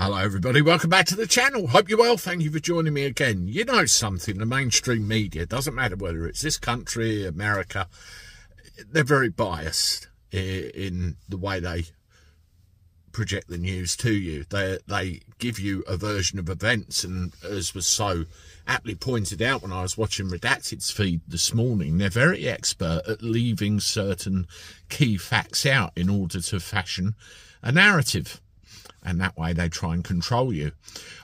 Hello everybody, welcome back to the channel. Hope you're well, thank you for joining me again. You know something, the mainstream media, doesn't matter whether it's this country, America, they're very biased in the way they project the news to you. They give you a version of events, and as was so aptly pointed out when I was watching Redacted's feed this morning, they're very expert at leaving certain key facts out in order to fashion a narrative. And that way they try and control you.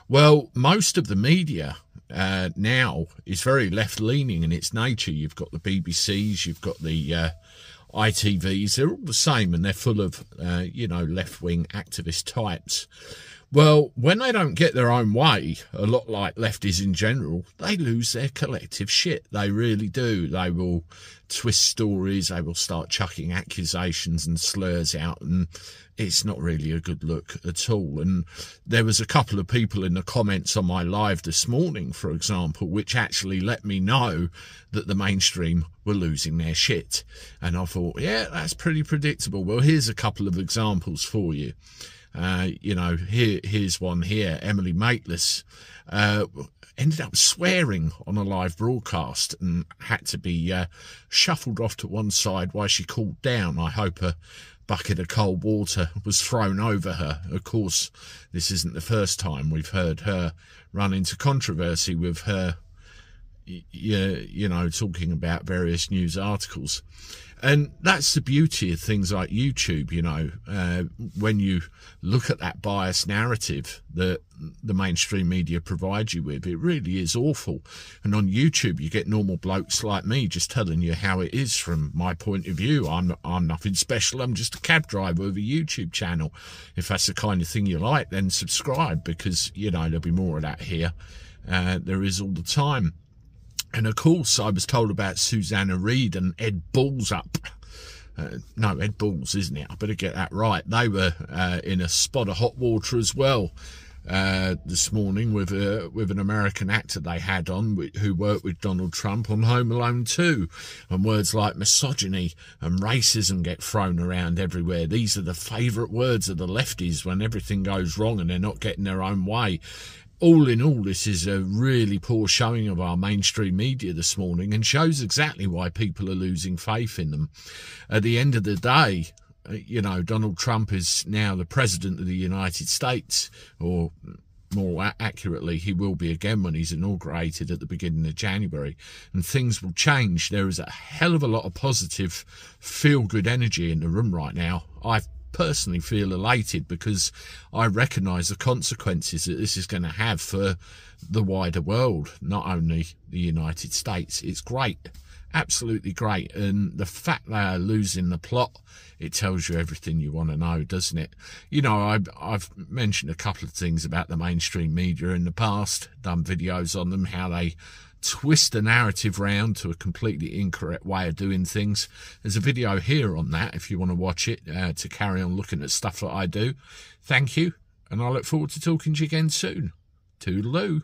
Well, most of the media now is very left-leaning in its nature. You've got the BBCs, you've got the ITVs. They're all the same, and they're full of, left-wing activist types. Well, when they don't get their own way, a lot like lefties in general, they lose their collective shit. They really do. They will twist stories. They will start chucking accusations and slurs out, and it's not really a good look at all. And there was a couple of people in the comments on my live this morning, for example, which actually let me know that the mainstream were losing their shit. And I thought, yeah, that's pretty predictable. Well, here's a couple of examples for you. Here's one here. Emily Mateless ended up swearing on a live broadcast and had to be shuffled off to one side while she cooled down. I hope a bucket of cold water was thrown over her. Of course, this isn't the first time we've heard her run into controversy with her, talking about various news articles. And that's the beauty of things like YouTube, when you look at that biased narrative that the mainstream media provides you with, it really is awful. And on YouTube, you get normal blokes like me just telling you how it is from my point of view. I'm nothing special. I'm just a cab driver with a YouTube channel. If that's the kind of thing you like, then subscribe, because, there'll be more of that here. There is all the time. And of course, I was told about Susanna Reid and Ed Balls up. No, Ed Balls, isn't it? I better get that right. They were in a spot of hot water as well this morning with an American actor they had on who worked with Donald Trump on Home Alone 2. And words like misogyny and racism get thrown around everywhere. These are the favourite words of the lefties when everything goes wrong and they're not getting their own way. All in all, this is a really poor showing of our mainstream media this morning, and shows exactly why people are losing faith in them. At the end of the day, Donald Trump is now the president of the United States, or more accurately, he will be again when he's inaugurated at the beginning of January, and things will change. There is a hell of a lot of positive, feel-good energy in the room right now. I personally feel elated because I recognise the consequences that this is going to have for the wider world, not only the United States. It's great, absolutely great. And the fact they are losing the plot, it tells you everything you want to know, doesn't it? I've mentioned a couple of things about the mainstream media in the past, done videos on them, how they twist the narrative round to a completely incorrect way of doing things. There's a video here on that if you want to watch it to carry on looking at stuff that I do. Thank you, and I look forward to talking to you again soon. Toodaloo.